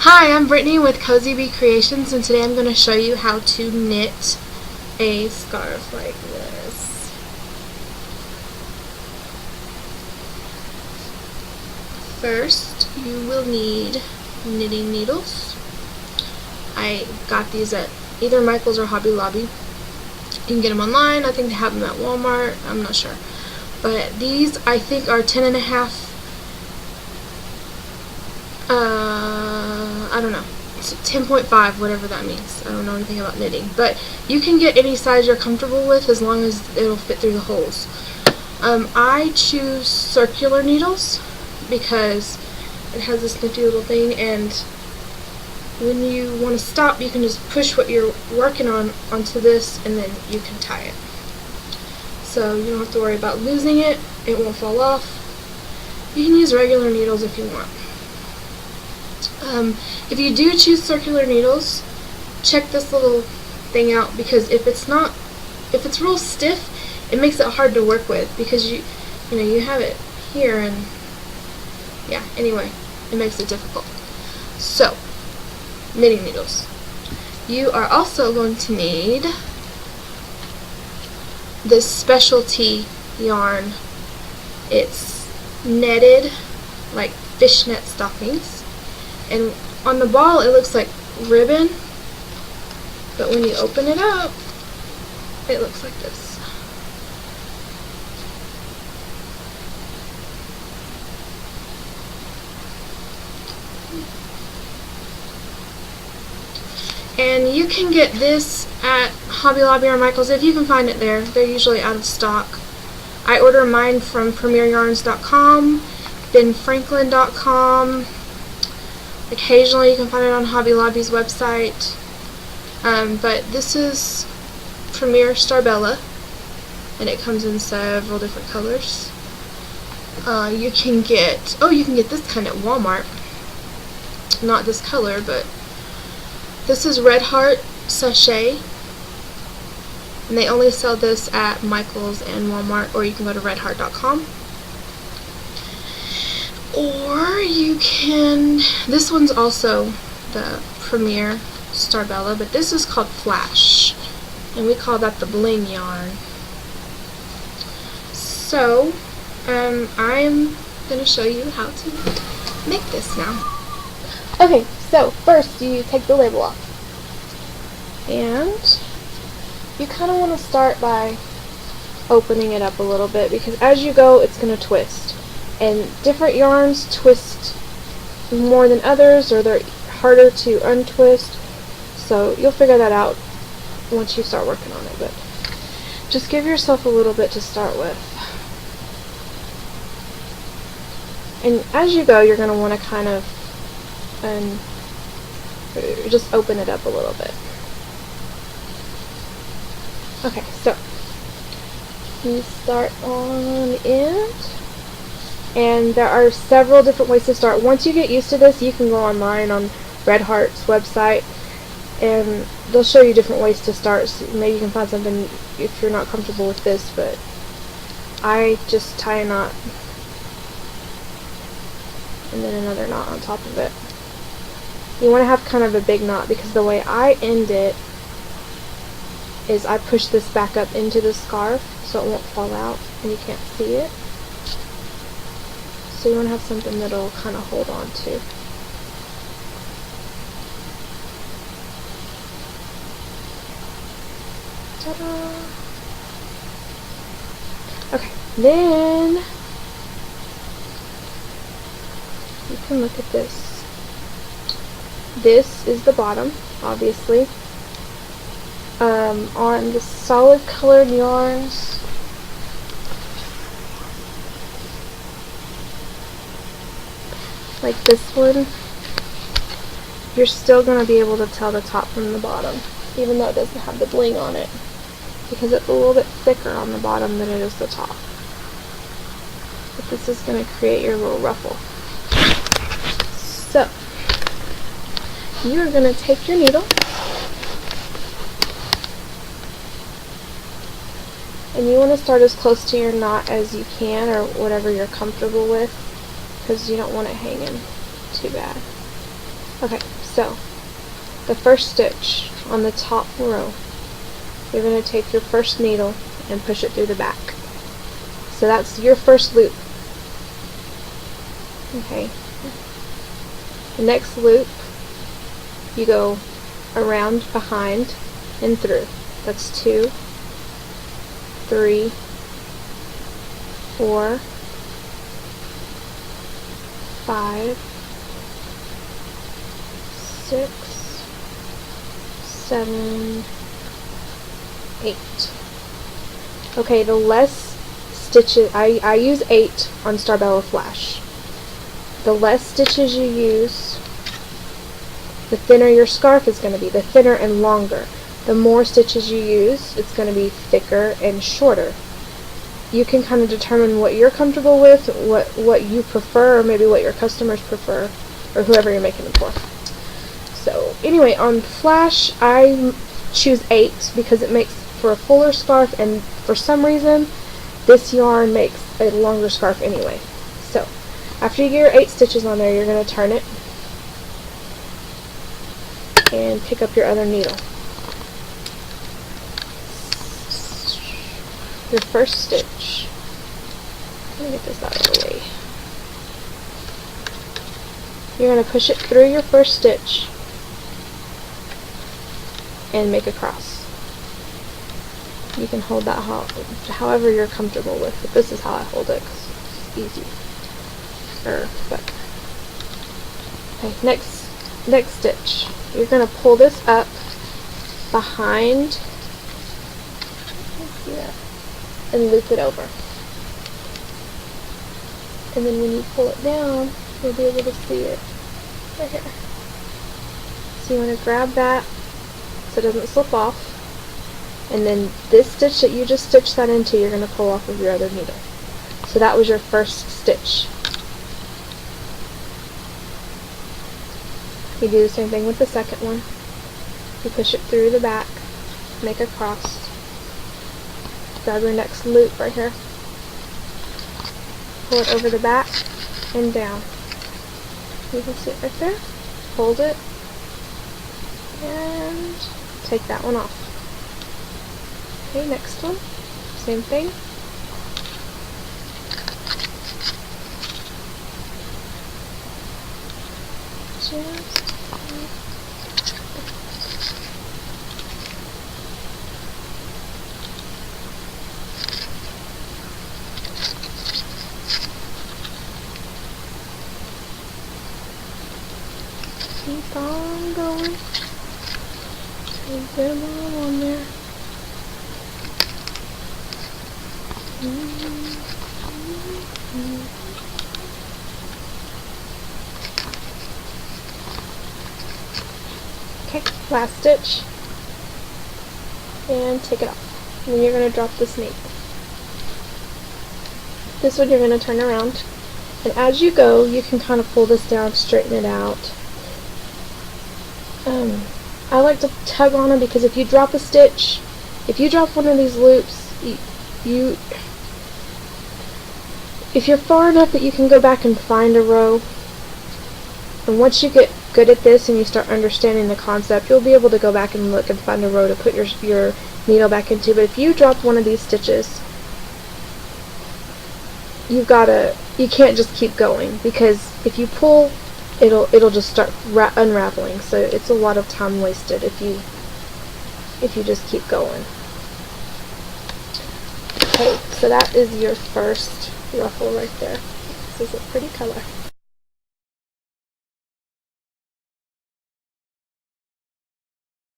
Hi, I'm Brittany with Cozy Bee Creations, and today I'm going to show you how to knit a scarf like this. First, you will need knitting needles. I got these at either Michael's or Hobby Lobby. You can get them online. I think they have them at Walmart. I'm not sure. But these, I think, are 10.5. I don't know. It's 10.5, whatever that means. I don't know anything about knitting. But you can get any size you're comfortable with as long as it'll fit through the holes. I choose circular needles because it has this nifty little thing, and when you want to stop, you can just push what you're working on onto this, and then you can tie it. So you don't have to worry about losing it. It won't fall off. You can use regular needles if you want. If you do choose circular needles, check this little thing out, because if it's real stiff, it makes it hard to work with, because you have it here, and yeah, anyway, it makes it difficult. So, knitting needles. You are also going to need this specialty yarn. It's netted like fishnet stockings, and on the ball it looks like ribbon, but when you open it up, it looks like this. And you can get this at Hobby Lobby or Michael's if you can find it there. They're usually out of stock. I order mine from premieryarns.com, benfranklin.com. Occasionally you can find it on Hobby Lobby's website. But this is Premier Starbella, and it comes in several different colors. You can get this kind at Walmart. Not this color, but this is Heart Sashay, and they only sell this at Michael's and Walmart, or you can go to redheart.com. Or you can, this one's also the Premier Starbella, but this is called Flash, and we call that the bling yarn. So, I'm going to show you how to make this now. Okay, so first you take the label off, and you kind of want to start by opening it up a little bit, because as you go it's going to twist, and different yarns twist more than others, or they're harder to untwist, so you'll figure that out once you start working on it, but just give yourself a little bit to start with. And as you go, you're going to want to kind of just open it up a little bit. Okay, so you start on the end, and there are several different ways to start. Once you get used to this, you can go online on Red Heart's website, and they'll show you different ways to start. So maybe you can find something if you're not comfortable with this, but I just tie a knot and then another knot on top of it. You want to have kind of a big knot, because the way I end it is I push this back up into the scarf so it won't fall out and you can't see it. So you want to have something that'll kind of hold on to. Ta-da! Okay, then you can look at this. This is the bottom, obviously. On the solid colored yarns, like this one, you're still going to be able to tell the top from the bottom, even though it doesn't have the bling on it, because it's a little bit thicker on the bottom than it is the top. But this is going to create your little ruffle. So, you're going to take your needle, and you want to start as close to your knot as you can, or whatever you're comfortable with, because you don't want it hanging too bad. Okay, So, the first stitch on the top row, you're going to take your first needle and push it through the back. So that's your first loop. Okay. The next loop, you go around, behind, and through. That's 2, 3, 4, 5, 6, 7, 8. Okay, the less stitches, I use 8 on Starbella Flash. The less stitches you use, the thinner your scarf is going to be, the thinner and longer. The more stitches you use, it's going to be thicker and shorter. You can kind of determine what you're comfortable with, what you prefer, or maybe what your customers prefer, or whoever you're making them for. So anyway, on Flash, I choose 8 because it makes for a fuller scarf, and for some reason, this yarn makes a longer scarf anyway. So after you get your 8 stitches on there, you're going to turn it and pick up your other needle. Your first stitch. Let me get this out of the way. You're going to push it through your first stitch and make a cross. You can hold that however you're comfortable with, but this is how I hold it because it's easy. But okay, next stitch. You're going to pull this up behind and loop it over. And then when you pull it down, you'll be able to see it right here. So you want to grab that so it doesn't slip off. And then this stitch that you just stitched that into, you're going to pull off of your other needle. So that was your first stitch. You do the same thing with the second one. You push it through the back, make a cross, grab your next loop right here, pull it over the back and down. You can see it right there. Hold it and take that one off. Okay, next one, same thing. Keep on going. And get them all on there. Okay, last stitch. And take it off. And then you're going to drop the snake. This one you're going to turn around. And as you go, you can kind of pull this down, straighten it out. I like to tug on them because if you drop a stitch, if you drop one of these loops, if you're far enough that you can go back and find a row, and once you get good at this and you start understanding the concept, you'll be able to go back and look and find a row to put your needle back into. But if you drop one of these stitches, you can't just keep going, because if you pull, it'll just start unraveling. So it's a lot of time wasted if you just keep going. Okay, so that is your first ruffle right there. This is a pretty color.